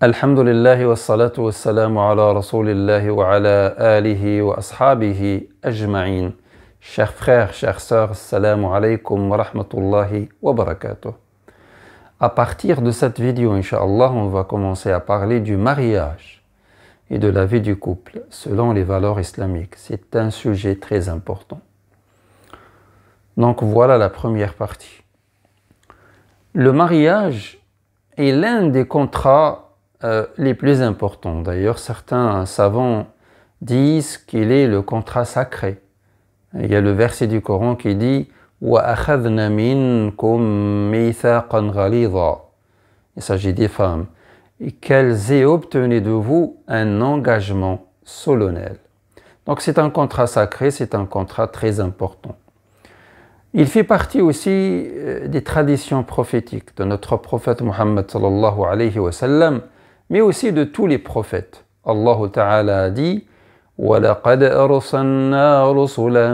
Alhamdulillah wa salatu wa salamu ala rasulillahi wa ala alihi wa ashabihi ajma'in. Chers frères, chères sœurs, assalamu alaikum wa rahmatullahi wa barakatuh. À partir de cette vidéo, Inch'Allah, on va commencer à parler du mariage et de la vie du couple selon les valeurs islamiques. C'est un sujet très important. Donc voilà la première partie. Le mariage est l'un des contrats les plus importants. D'ailleurs, certains savants disent qu'il est le contrat sacré. Il y a le verset du Coran qui dit وَأَخَذْنَ مِنْكُمْ مِيثَاقًا غَلِيظًا. Il s'agit des femmes. Et qu'elles aient obtenu de vous un engagement solennel. Donc c'est un contrat sacré, c'est un contrat très important. Il fait partie aussi des traditions prophétiques de notre prophète Muhammad sallallahu alayhi wa sallam, mais aussi de tous les prophètes. Allah Ta'ala a dit وَلَقَدْ أَرْسَلْنَا رُسُلًا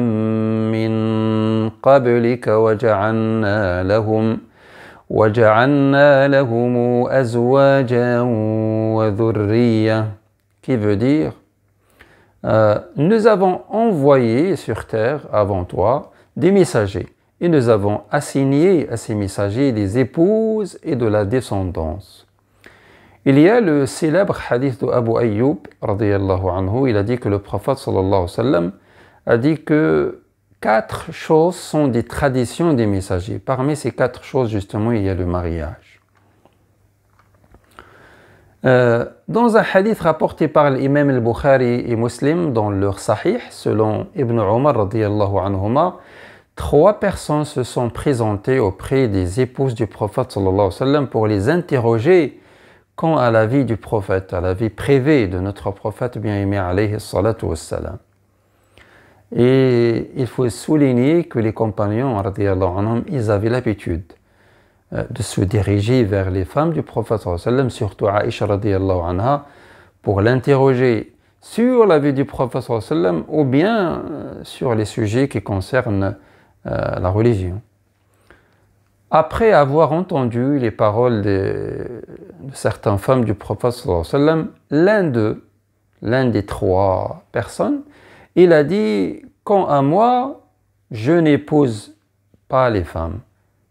مِّن قَبْلِكَ وَجَعَلْنَا لَهُمْ أَزْوَاجًا وَذُرِّيَّةً, qui veut dire nous avons envoyé sur terre avant toi des messagers et nous avons assigné à ces messagers des épouses et de la descendance. Il y a le célèbre hadith de Abu Ayyub radiyallahu anhu. Il a dit que le prophète sallallahu alayhi wa sallam a dit que 4 choses sont des traditions des messagers. Parmi ces 4 choses, justement, il y a le mariage. Dans un hadith rapporté par l'imam al-Bukhari et Muslim dans leur sahih, selon Ibn Umar radiyallahu anhuma, 3 personnes se sont présentées auprès des épouses du prophète sallallahu alayhi wa sallam pour les interroger quant à la vie du prophète, à la vie privée de notre prophète bien-aimé alayhi salatu wassalam. Et il faut souligner que les compagnons radiyallahu anhum, ils avaient l'habitude de se diriger vers les femmes du prophète sallallahu alayhi wa sallam, surtout Aïcha radiyallahu anha, pour l'interroger sur la vie du prophète sallallahu alayhi wa sallam ou bien sur les sujets qui concernent la religion. Après avoir entendu les paroles de certaines femmes du prophète sallallahu alayhi wa sallam, l'un des 3 personnes, il a dit « Quant à moi, je n'épouse pas les femmes »,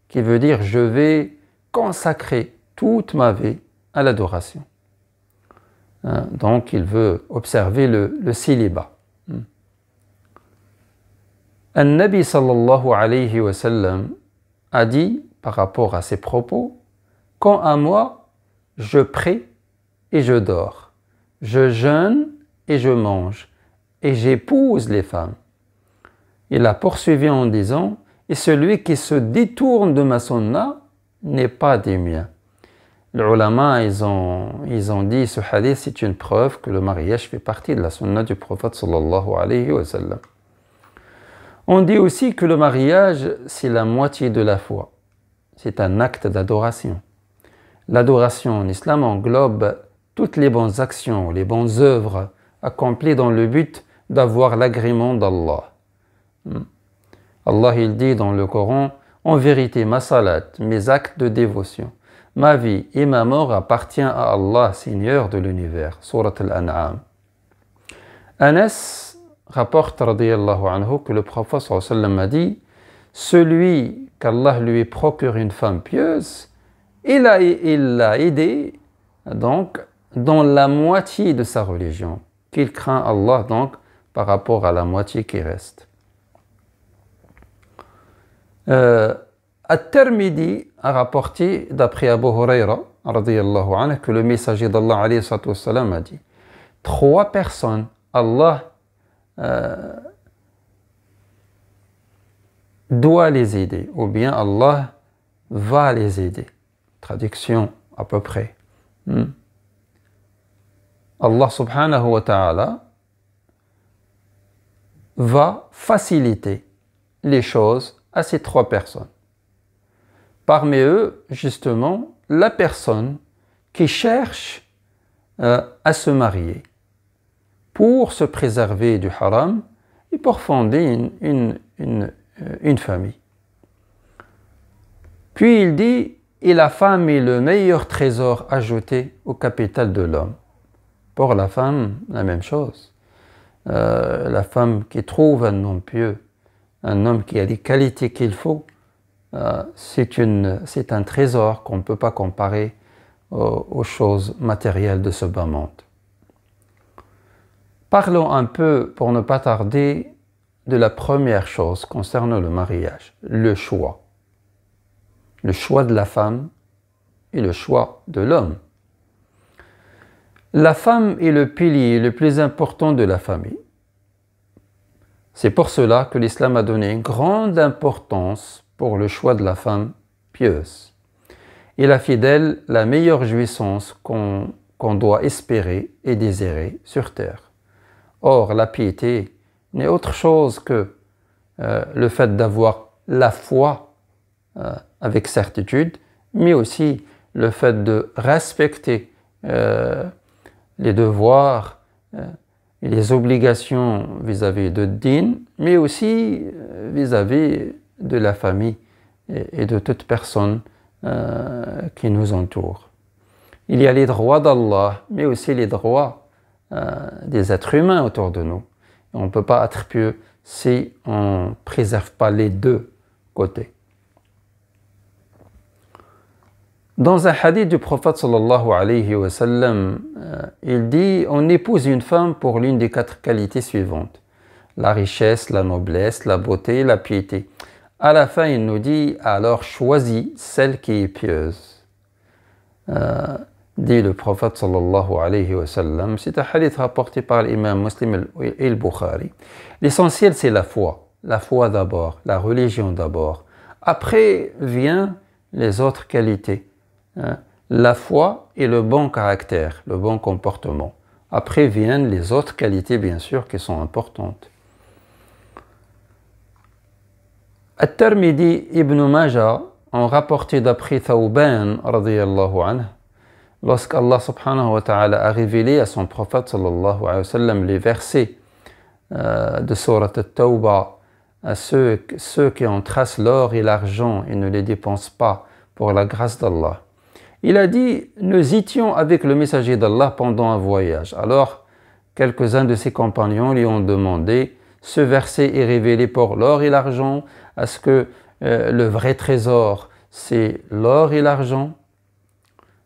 qui veut dire « Je vais consacrer toute ma vie à l'adoration ». Donc il veut observer le célibat. An-Nabi sallallahu alayhi wa sallam a dit par rapport à ses propos, « Quant à moi, je prie et je dors, je jeûne et je mange, et j'épouse les femmes. » Il a poursuivi en disant, « Et celui qui se détourne de ma sunna n'est pas des miens. » Les ulama, ils ont dit, ce hadith, c'est une preuve que le mariage fait partie de la sunna du prophète sallallahu alayhi wa sallam. On dit aussi que le mariage, c'est la moitié de la foi. C'est un acte d'adoration. L'adoration en islam englobe toutes les bonnes actions, les bonnes œuvres accomplies dans le but d'avoir l'agrément d'Allah. Allah il dit dans le Coran, « En vérité, ma salat, mes actes de dévotion, ma vie et ma mort appartiennent à Allah, Seigneur de l'univers. » Surat Al-An'am. Anas rapporte radiyallahu anhu que le prophète sallallahu alayhi wa sallam a dit « Celui qu'Allah lui procure une femme pieuse, il l'a aidé donc dans la moitié de sa religion, qu'il craint Allah donc par rapport à la moitié qui reste. » At-Tirmidhi a rapporté d'après Abu Huraira radiyallahu anhu que le messager d'Allah alayhi wa sallam a dit « 3 personnes, Allah doit les aider, ou bien Allah va les aider. » Traduction à peu près. Allah subhanahu wa ta'ala va faciliter les choses à ces 3 personnes. Parmi eux, justement, la personne qui cherche à se marier pour se préserver du haram et pour fonder une famille. Puis il dit Et la femme est le meilleur trésor ajouté au capital de l'homme. Pour la femme, la même chose. La femme qui trouve un homme pieux, un homme qui a les qualités qu'il faut, c'est un trésor qu'on ne peut pas comparer aux choses matérielles de ce bas monde. Parlons un peu, pour ne pas tarder, de la première chose concernant le mariage, le choix. Le choix de la femme et le choix de l'homme. La femme est le pilier le plus important de la famille. C'est pour cela que l'islam a donné une grande importance pour le choix de la femme pieuse. Il a fait d'elle la meilleure jouissance qu'on doit espérer et désirer sur terre. Or, la piété n'est autre chose que le fait d'avoir la foi avec certitude, mais aussi le fait de respecter les devoirs et les obligations vis-à-vis de din, mais aussi vis-à-vis de la famille et de toute personne qui nous entoure. Il y a les droits d'Allah, mais aussi les droits des êtres humains autour de nous. Et on ne peut pas être pieux si on ne préserve pas les deux côtés. Dans un hadith du prophète sallallahu alayhi wa sallam, il dit « On épouse une femme pour l'une des 4 qualités suivantes. La richesse, la noblesse, la beauté, la piété. » À la fin, il nous dit « Alors choisis celle qui est pieuse. » Dit le prophète sallallahu alayhi wa sallam. C'est un hadith rapporté par l'imam Muslim et le Bukhari. L'essentiel, c'est la foi. La foi d'abord, la religion d'abord. Après vient les autres qualités. La foi et le bon caractère, le bon comportement. Après viennent les autres qualités, bien sûr, qui sont importantes. At-Tirmidhi Ibn Majah ont rapporté d'après Thawban, radiyallahu anhu, lorsqu'Allah subhanahu wa ta'ala a révélé à son prophète sallallahu alayhi wa sallam les versets de Surat At-Tawbah à ceux qui entassent l'or et l'argent et ne les dépensent pas pour la grâce d'Allah. Il a dit « Nous étions avec le messager d'Allah pendant un voyage. » Alors, quelques-uns de ses compagnons lui ont demandé « Ce verset est révélé pour l'or et l'argent. Est-ce que le vrai trésor, c'est l'or et l'argent ?»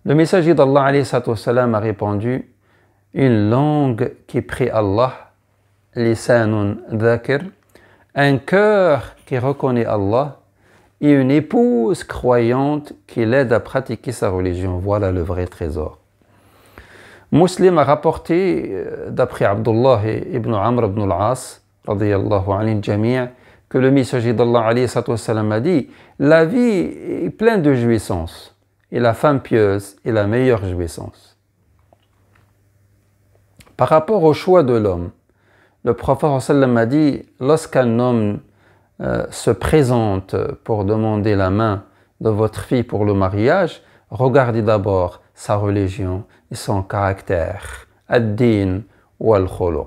Le messager d'Allah alayhi salam a répondu « Une langue qui prie Allah, lisanun dhakir, un cœur qui reconnaît Allah, et une épouse croyante qui l'aide à pratiquer sa religion. Voilà le vrai trésor. » Muslim a rapporté, d'après Abdullah ibn Amr ibn al-As, radiyallahu anhu jami', que le messager d'Allah alayhi salam a dit « La vie est pleine de jouissance, et la femme pieuse est la meilleure jouissance. » Par rapport au choix de l'homme, le prophète sallam a dit « Lorsqu'un homme se présente pour demander la main de votre fille pour le mariage, regardez d'abord sa religion et son caractère, ad-din ou al-khuluq.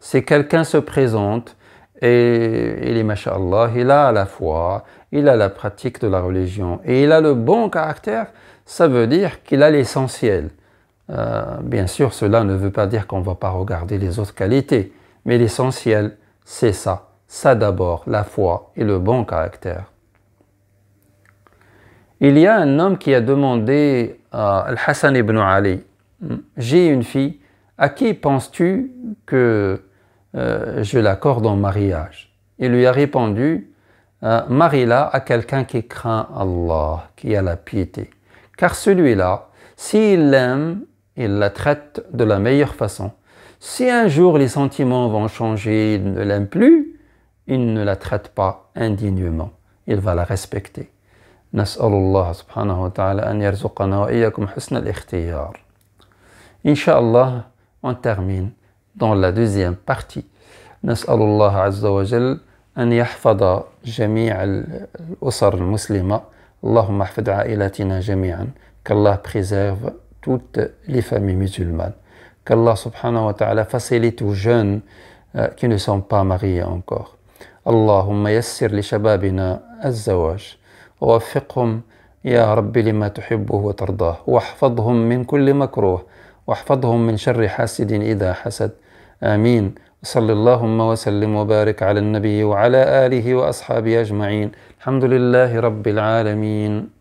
Si quelqu'un se présente et il est, masha'Allah, il a la foi, il a la pratique de la religion et il a le bon caractère, ça veut dire qu'il a l'essentiel. Bien sûr, cela ne veut pas dire qu'on ne va pas regarder les autres qualités, mais l'essentiel, c'est ça. Ça d'abord, la foi et le bon caractère. Il y a un homme qui a demandé à Al-Hassan ibn Ali, « J'ai une fille, à qui penses-tu que je l'accorde en mariage ?» Il lui a répondu, « Marie-la à quelqu'un qui craint Allah, qui a la piété. Car celui-là, s'il l'aime, il la traite de la meilleure façon. Si un jour les sentiments vont changer, il ne l'aime plus, il ne la traite pas indignement, il va la respecter. » نسأل الله سبحانه وتعالى أن يرزقنا وإياكم حسن الاختيار. Inch'Allah, on termine dans la deuxième partie. نسأل الله عز وجل أن يحفظ جميع الأسر المسلمة. اللهم احفظ عائلتنا جميعا. Qu'Allah préserve toutes les familles musulmanes. Qu'Allah subhanahu wa ta'ala facilite aux jeunes qui ne sont pas mariés encore. اللهم يسر لشبابنا الزواج ووفقهم يا رب لما تحبه وترضاه، واحفظهم من كل مكروه، واحفظهم من شر حاسد إذا حسد. آمين. صل اللهم وسلم وبارك على النبي وعلى آله وأصحابه أجمعين. الحمد لله رب العالمين.